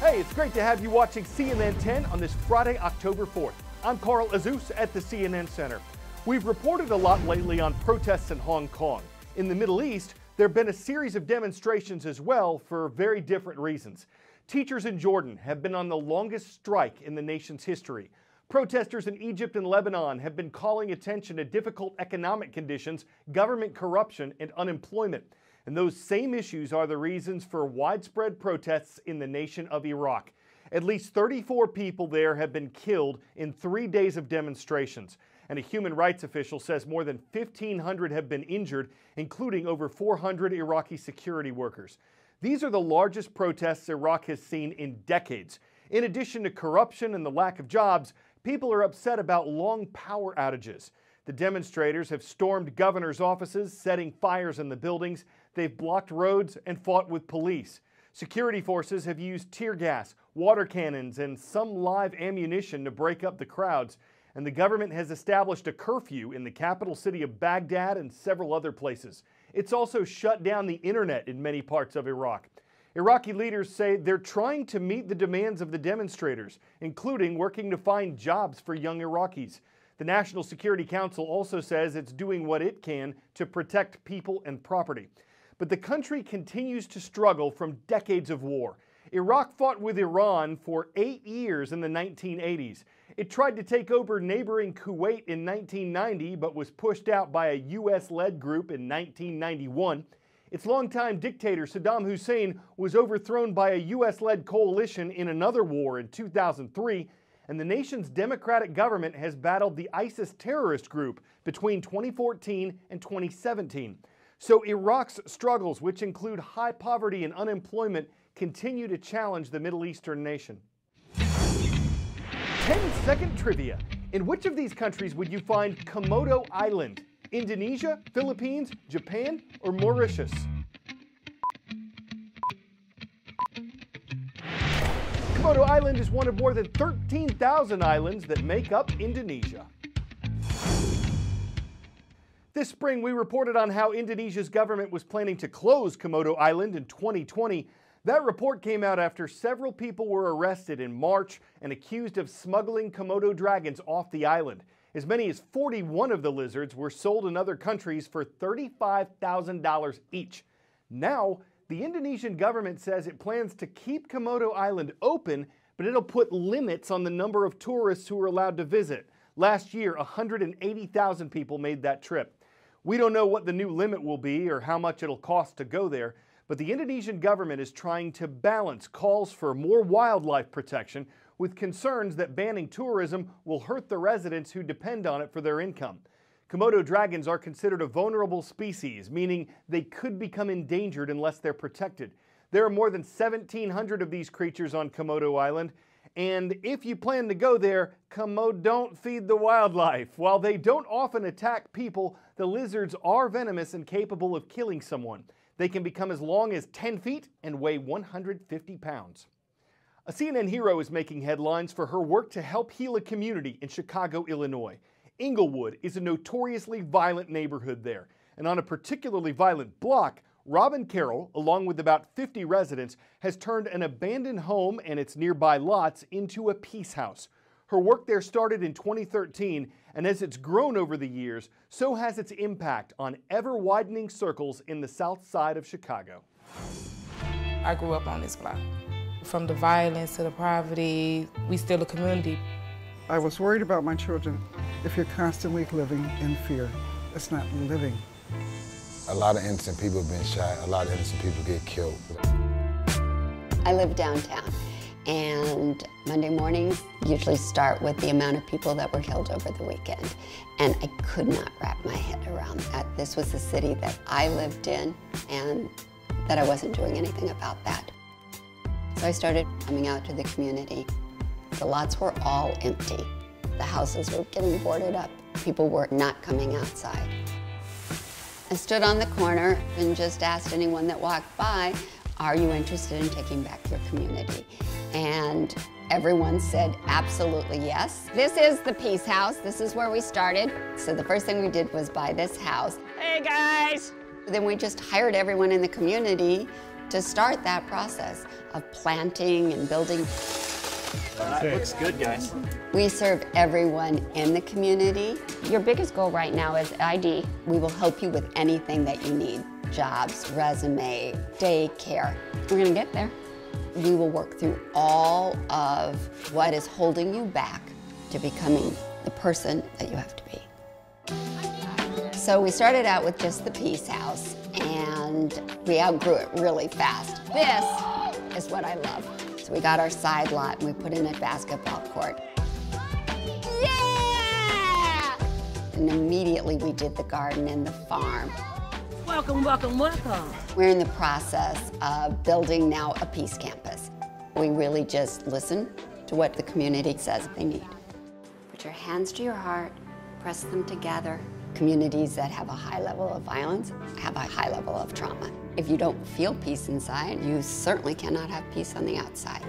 Hey, it's great to have you watching CNN 10 on this Friday, October 4th. I'm Carl Azuz at the CNN Center. We've reported a lot lately on protests in Hong Kong. In the Middle East, there have been a series of demonstrations as well for very different reasons. Teachers in Jordan have been on the longest strike in the nation's history. Protesters in Egypt and Lebanon have been calling attention to difficult economic conditions, government corruption, and unemployment. And those same issues are the reasons for widespread protests in the nation of Iraq. At least 34 people there have been killed in 3 days of demonstrations. And a human rights official says more than 1,500 have been injured, including over 400 Iraqi security workers. These are the largest protests Iraq has seen in decades. In addition to corruption and the lack of jobs, people are upset about long power outages. The demonstrators have stormed governors' offices, setting fires in the buildings. They've blocked roads and fought with police. Security forces have used tear gas, water cannons, and some live ammunition to break up the crowds. And the government has established a curfew in the capital city of Baghdad and several other places. It's also shut down the internet in many parts of Iraq. Iraqi leaders say they're trying to meet the demands of the demonstrators, including working to find jobs for young Iraqis. The National Security Council also says it's doing what it can to protect people and property. But the country continues to struggle from decades of war. Iraq fought with Iran for 8 years in the 1980s. It tried to take over neighboring Kuwait in 1990, but was pushed out by a U.S.-led group in 1991. Its longtime dictator Saddam Hussein was overthrown by a U.S.-led coalition in another war in 2003, and the nation's democratic government has battled the ISIS terrorist group between 2014 and 2017. So Iraq's struggles, which include high poverty and unemployment, continue to challenge the Middle Eastern nation. 10-second trivia. In which of these countries would you find Komodo Island? Indonesia, Philippines, Japan, or Mauritius? Komodo Island is one of more than 13,000 islands that make up Indonesia. This spring, we reported on how Indonesia's government was planning to close Komodo Island in 2020. That report came out after several people were arrested in March and accused of smuggling Komodo dragons off the island. As many as 41 of the lizards were sold in other countries for $35,000 each. Now, the Indonesian government says it plans to keep Komodo Island open, but it'll put limits on the number of tourists who are allowed to visit. Last year, 180,000 people made that trip. We don't know what the new limit will be or how much it'll cost to go there, but the Indonesian government is trying to balance calls for more wildlife protection with concerns that banning tourism will hurt the residents who depend on it for their income. Komodo dragons are considered a vulnerable species, meaning they could become endangered unless they're protected. There are more than 1,700 of these creatures on Komodo Island, and if you plan to go there, Komodo don't feed the wildlife. While they don't often attack people, the lizards are venomous and capable of killing someone. They can become as long as 10 feet and weigh 150 pounds. A CNN hero is making headlines for her work to help heal a community in Chicago, Illinois. Inglewood is a notoriously violent neighborhood there, and on a particularly violent block, Robin Carroll, along with about 50 residents, has turned an abandoned home and its nearby lots into a peace house. Her work there started in 2013, and as it's grown over the years, so has its impact on ever-widening circles in the south side of Chicago. I grew up on this block. From the violence to the poverty, we still a community. I was worried about my children. If you're constantly living in fear, it's not living. A lot of innocent people have been shot. A lot of innocent people get killed. I live downtown, and Monday mornings usually start with the amount of people that were killed over the weekend. And I could not wrap my head around that. This was the city that I lived in, and that I wasn't doing anything about that. So I started coming out to the community. The lots were all empty. The houses were getting boarded up. People were not coming outside. I stood on the corner and just asked anyone that walked by, are you interested in taking back your community? And everyone said absolutely yes. This is the Peace House. This is where we started. So the first thing we did was buy this house. Hey guys! Then we just hired everyone in the community to start that process of planting and building. That looks good, guys. We serve everyone in the community. Your biggest goal right now is ID. We will help you with anything that you need. Jobs, resume, daycare. We're gonna get there. We will work through all of what is holding you back to becoming the person that you have to be. So we started out with just the Peace House, and we outgrew it really fast. This is what I love. So we got our side lot and we put in a basketball court. Yeah! And immediately we did the garden and the farm. Welcome, welcome, welcome. We're in the process of building now a Peace Campus. We really just listen to what the community says they need. Put your hands to your heart, press them together. Communities that have a high level of violence have a high level of trauma. If you don't feel peace inside, you certainly cannot have peace on the outside.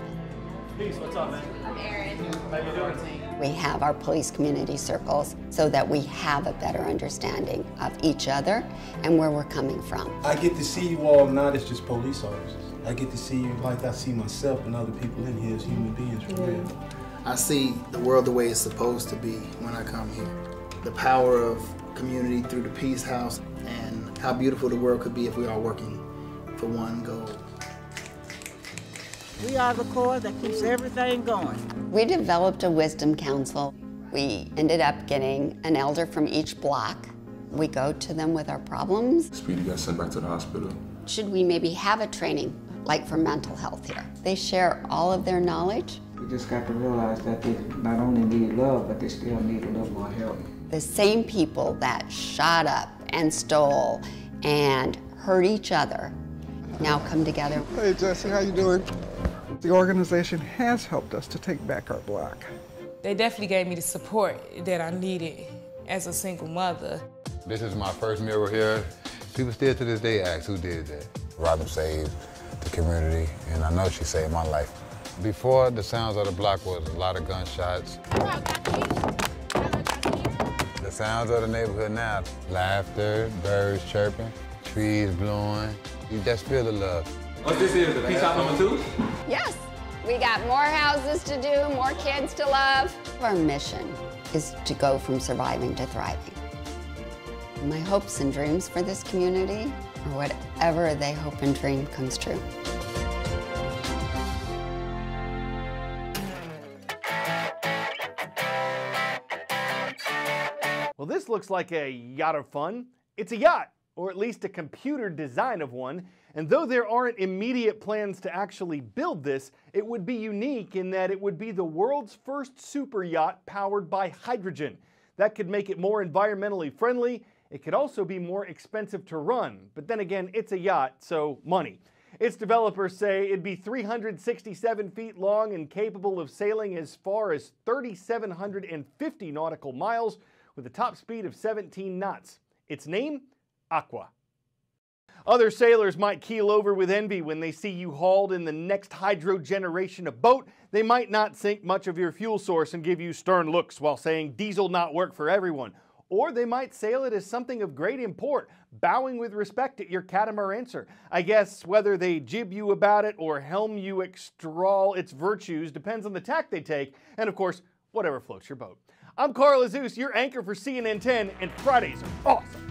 Peace, what's up, man? I'm Erin. How you doing? We have our police community circles so that we have a better understanding of each other and where we're coming from. I get to see you all not as just police officers. I get to see you like I see myself and other people in here as human beings for real. I see the world the way it's supposed to be when I come here. The power of community through the Peace House and how beautiful the world could be if we are working for one goal. We are the core that keeps everything going. We developed a wisdom council. We ended up getting an elder from each block. We go to them with our problems. Speedy got sent back to the hospital. Should we maybe have a training like for mental health here? They share all of their knowledge. We just got to realize that they not only need love, but they still need a little more help. The same people that shot up and stole and hurt each other now come together. Hey Jesse, how you doing? The organization has helped us to take back our block. They definitely gave me the support that I needed as a single mother. This is my first mural here. People still to this day ask who did that. Robin saved the community, and I know she saved my life. Before, the sounds of the block was a lot of gunshots. The sounds of the neighborhood now, laughter, birds chirping, trees blowing. You just feel the love. What this is, the Peace House #2? Yes, we got more houses to do, more kids to love. Our mission is to go from surviving to thriving. My hopes and dreams for this community are whatever they hope and dream comes true. Well, this looks like a yacht of fun. It's a yacht, or at least a computer design of one. And though there aren't immediate plans to actually build this, it would be unique in that it would be the world's first super yacht powered by hydrogen. That could make it more environmentally friendly. It could also be more expensive to run. But then again, it's a yacht, so money. Its developers say it'd be 367 feet long and capable of sailing as far as 3,750 nautical miles with a top speed of 17 knots. Its name? Aqua. Other sailors might keel over with envy when they see you hauled in the next hydro generation of boat. They might not sink much of your fuel source and give you stern looks while saying diesel not work for everyone. Or they might sail it as something of great import, bowing with respect at your catamarancer. I guess whether they jib you about it or helm you extol its virtues depends on the tack they take, and of course, whatever floats your boat. I'm Carl Azuz, your anchor for CNN 10, and Fridays are awesome.